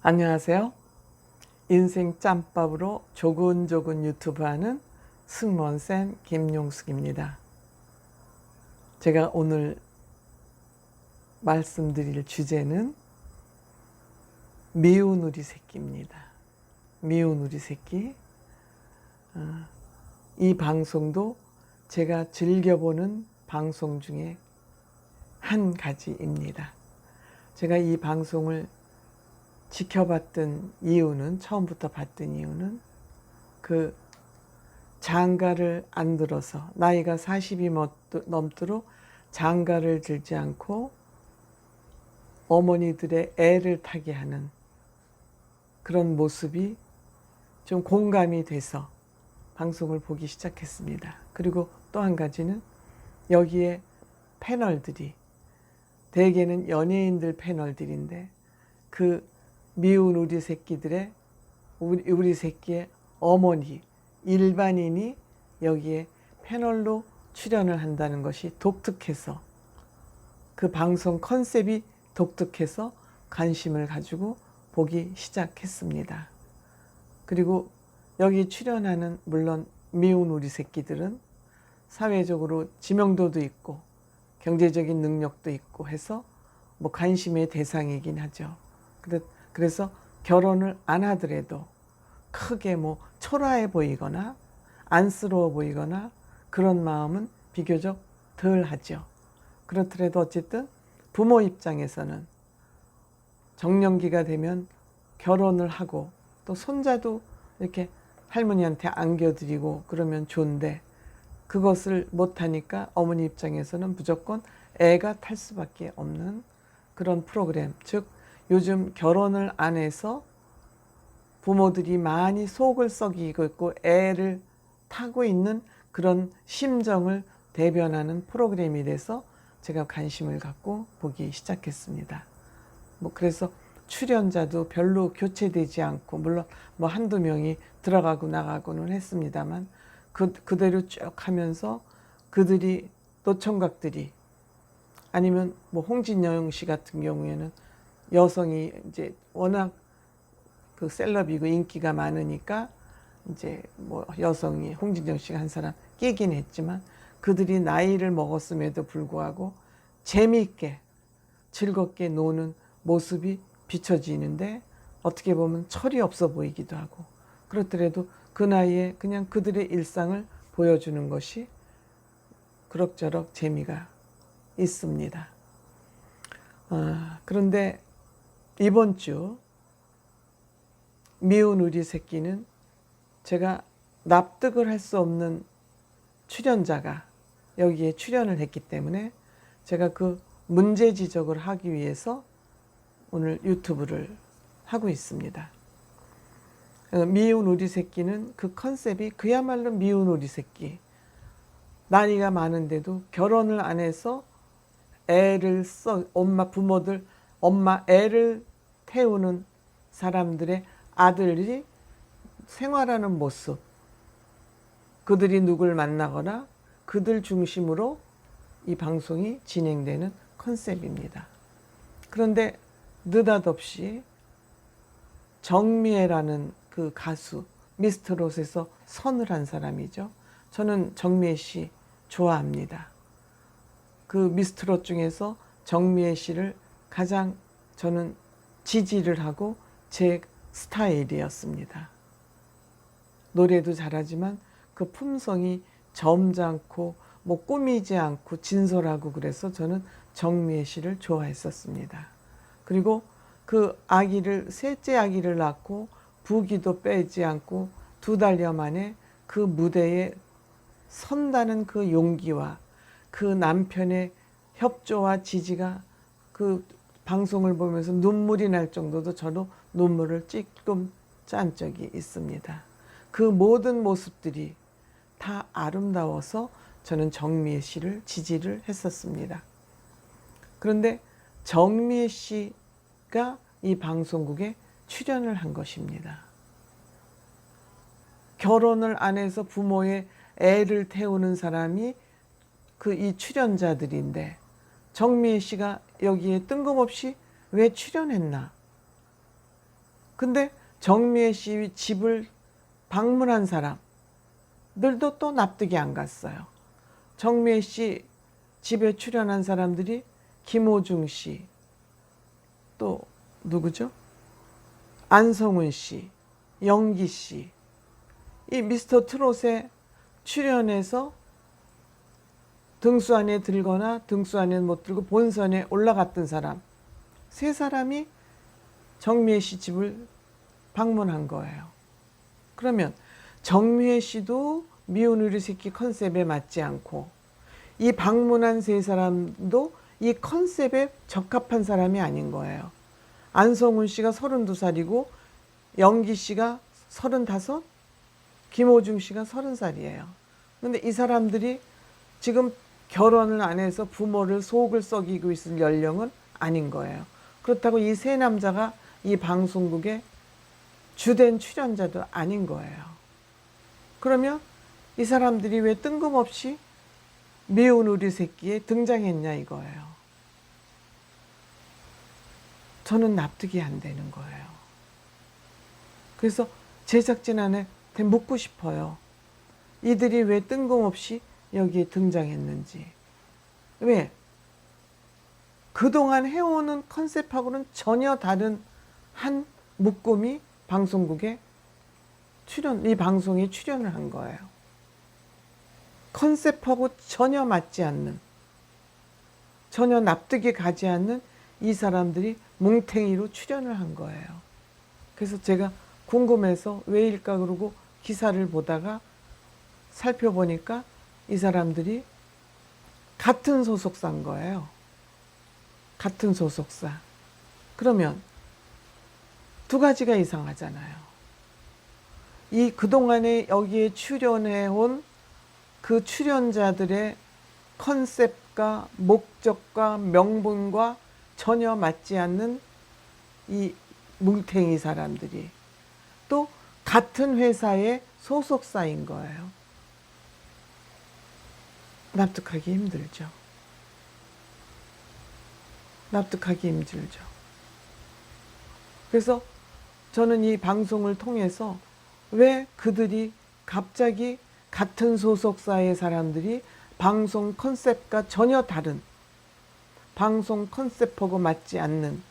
안녕하세요. 인생 짬밥으로 조근조근 유튜브 하는 승무원쌤 김용숙입니다. 제가 오늘 말씀드릴 주제는 미운 우리 새끼입니다. 미운 우리 새끼. 이 방송도 제가 즐겨보는 방송 중에 한 가지입니다. 제가 이 방송을 지켜봤던 이유는, 처음부터 봤던 이유는 그 장가를 안 들어서 나이가 40이 넘도록 장가를 들지 않고 어머니들의 애를 타게 하는 그런 모습이 좀 공감이 돼서 방송을 보기 시작했습니다. 그리고 또 한 가지는 여기에 패널들이 대개는 연예인들 패널들인데 그 미운 우리 새끼들의 우리 새끼의 어머니 일반인이 여기에 패널로 출연을 한다는 것이 독특해서 그 방송 컨셉이 독특해서 관심을 가지고 보기 시작했습니다. 그리고 여기 출연하는 물론 미운 우리 새끼들은 사회적으로 지명도도 있고 경제적인 능력도 있고 해서 뭐 관심의 대상이긴 하죠. 그래서 결혼을 안 하더라도 크게 뭐 초라해 보이거나 안쓰러워 보이거나 그런 마음은 비교적 덜 하죠. 그렇더라도 어쨌든 부모 입장에서는 정년기가 되면 결혼을 하고 또 손자도 이렇게 할머니한테 안겨드리고 그러면 좋은데 그것을 못하니까 어머니 입장에서는 무조건 애가 탈 수밖에 없는 그런 프로그램, 즉 요즘 결혼을 안 해서 부모들이 많이 속을 썩이고 있고 애를 타고 있는 그런 심정을 대변하는 프로그램이 돼서 제가 관심을 갖고 보기 시작했습니다. 그래서 출연자도 별로 교체되지 않고 물론 뭐 한두 명이 들어가고 나가고는 했습니다만 그대로 쭉 하면서 그들이 노총각들이 아니면 뭐 홍진영 씨 같은 경우에는 여성이 이제 워낙 그 셀럽이고 인기가 많으니까 이제 뭐 여성이 홍진영 씨가 한 사람 끼긴 했지만 그들이 나이를 먹었음에도 불구하고 재미있게 즐겁게 노는 모습이 비춰지는데 어떻게 보면 철이 없어 보이기도 하고 그렇더라도 그 나이에 그냥 그들의 일상을 보여주는 것이 그럭저럭 재미가 있습니다. 그런데 이번 주 미운 우리 새끼는 제가 납득을 할 수 없는 출연자가 여기에 출연을 했기 때문에 제가 그 문제 지적을 하기 위해서 오늘 유튜브를 하고 있습니다. 미운 우리 새끼는 그 컨셉이 그야말로 미운 우리 새끼. 나이가 많은데도 결혼을 안 해서 애를 엄마 애를 태우는 사람들의 아들이 생활하는 모습, 그들이 누굴 만나거나 그들 중심으로 이 방송이 진행되는 컨셉입니다. 그런데 느닷없이 정미애라는 그 가수, 미스트롯에서 선을 한 사람이죠. 저는 정미애 씨 좋아합니다. 그 미스트롯 중에서 정미애 씨를 가장 저는 지지를 하고 제 스타일이었습니다. 노래도 잘하지만 그 품성이 점잖고 뭐 꾸미지 않고 진솔하고 그래서 저는 정미애 씨를 좋아했었습니다. 그리고 그 셋째 아기를 낳고 부기도 빼지 않고 2달여 만에 그 무대에 선다는 그 용기와 그 남편의 협조와 지지가 그 방송을 보면서 눈물이 날 정도도 저도 눈물을 찔끔 짠 적이 있습니다. 그 모든 모습들이 다 아름다워서 저는 정미애 씨를 지지를 했었습니다. 그런데 정미애 씨가 이 방송국에 출연을 한 것입니다. 결혼을 안 해서 부모의 애를 태우는 사람이 이 출연자들인데 정미애 씨가 여기에 뜬금없이 왜 출연했나? 근데 정미애 씨 집을 방문한 사람들도 또 납득이 안 갔어요. 정미애 씨 집에 출연한 사람들이 김호중 씨, 또 누구죠? 안성훈 씨, 영기 씨. 이 미스터 트롯에 출연해서 등수 안에 들거나 등수 안에 못 들고 본선에 올라갔던 사람 세 사람이 정미애 씨 집을 방문한 거예요. 그러면 정미애 씨도 미운 우리 새끼 컨셉에 맞지 않고 이 방문한 세 사람도 이 컨셉에 적합한 사람이 아닌 거예요. 안성훈 씨가 32살이고 영기 씨가 35, 김호중 씨가 30살이에요. 근데 이 사람들이 지금 결혼을 안 해서 부모를 속을 썩이고 있을 연령은 아닌 거예요. 그렇다고 이 세 남자가 이 방송국의 주된 출연자도 아닌 거예요. 그러면 이 사람들이 왜 뜬금없이 미운 우리 새끼에 등장했냐 이거예요. 저는 납득이 안 되는 거예요. 그래서 제작진한테 묻고 싶어요. 이들이 왜 뜬금없이 여기에 등장했는지. 왜? 그동안 해오는 컨셉하고는 전혀 다른 한 묶음이 방송국에 이 방송에 출연을 한 거예요. 컨셉하고 전혀 맞지 않는, 전혀 납득이 가지 않는 이 사람들이 뭉탱이로 출연을 한 거예요. 그래서 제가 궁금해서 왜일까 그러고 기사를 보다가 살펴보니까 이 사람들이 같은 소속사인 거예요. 같은 소속사. 그러면 두 가지가 이상하잖아요. 이 그동안에 여기에 출연해온 그 출연자들의 컨셉과 목적과 명분과 전혀 맞지 않는 이 뭉탱이 사람들이 또 같은 회사의 소속사인 거예요. 납득하기 힘들죠. 납득하기 힘들죠. 그래서 저는 이 방송을 통해서 왜 그들이 갑자기 같은 소속사의 사람들이 방송 컨셉과 전혀 다른 방송 컨셉하고 맞지 않는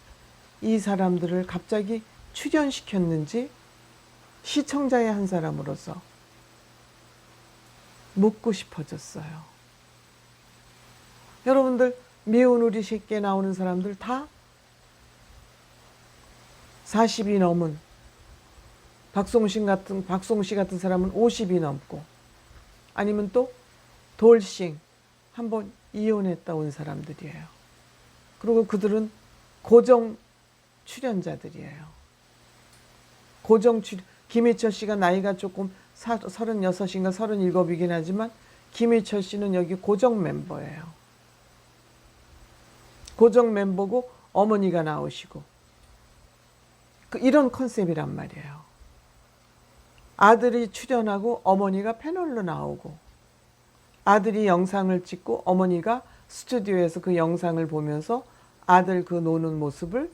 이 사람들을 갑자기 출연시켰는지 시청자의 한 사람으로서 묻고 싶어졌어요. 여러분들 미운 우리 새끼에 나오는 사람들 다 40이 넘은 박송씨 같은 사람은 50이 넘고 아니면 또 돌싱 한번 이혼했다 온 사람들이에요. 그리고 그들은 고정 출연자들이에요. 김희철 씨가 나이가 조금 36인가 37이긴 하지만 김희철 씨는 여기 고정 멤버예요. 고정 멤버고 어머니가 나오시고 이런 컨셉이란 말이에요. 아들이 출연하고 어머니가 패널로 나오고 아들이 영상을 찍고 어머니가 스튜디오에서 그 영상을 보면서 아들 그 노는 모습을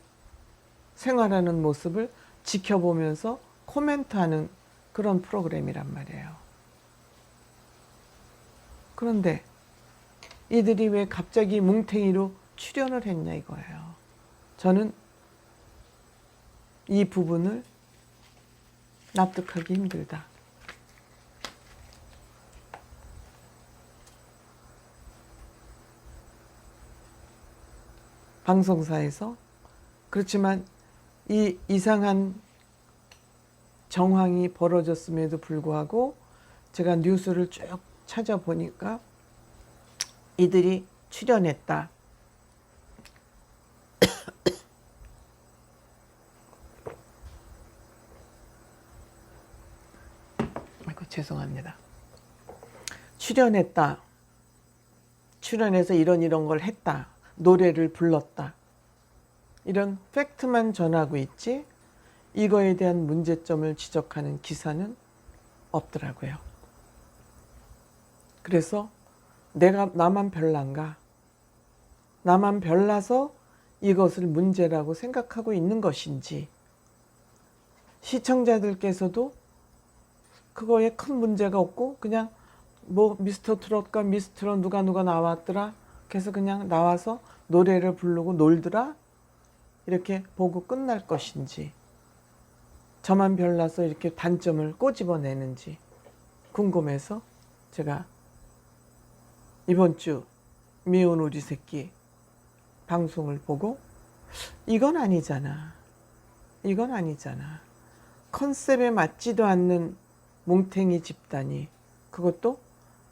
생활하는 모습을 지켜보면서 코멘트하는 그런 프로그램이란 말이에요. 그런데 이들이 왜 갑자기 뭉탱이로 출연을 했냐 이거예요. 저는 이 부분을 납득하기 힘들다. 방송사에서 그렇지만 이 이상한 정황이 벌어졌음에도 불구하고 제가 뉴스를 쭉 찾아보니까 이들이 출연했다. 아이고 죄송합니다. 출연했다. 출연해서 이런 걸 했다. 노래를 불렀다. 이런 팩트만 전하고 있지 이거에 대한 문제점을 지적하는 기사는 없더라고요. 그래서 나만 별난가? 나만 별나서 이것을 문제라고 생각하고 있는 것인지 시청자들께서도 그거에 큰 문제가 없고 그냥 뭐 미스터 트롯과 미스트롯 누가 나왔더라. 그래서 그냥 나와서 노래를 부르고 놀더라. 이렇게 보고 끝날 것인지 저만 별나서 이렇게 단점을 꼬집어내는지 궁금해서 제가 이번 주 미운 우리 새끼 방송을 보고 이건 아니잖아. 이건 아니잖아. 컨셉에 맞지도 않는 뭉탱이 집단이 그것도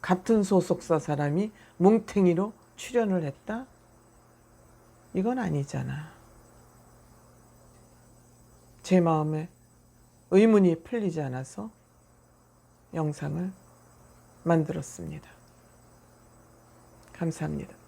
같은 소속사 사람이 뭉탱이로 출연을 했다? 이건 아니잖아. 제 마음에 의문이 풀리지 않아서 영상을 만들었습니다. 감사합니다.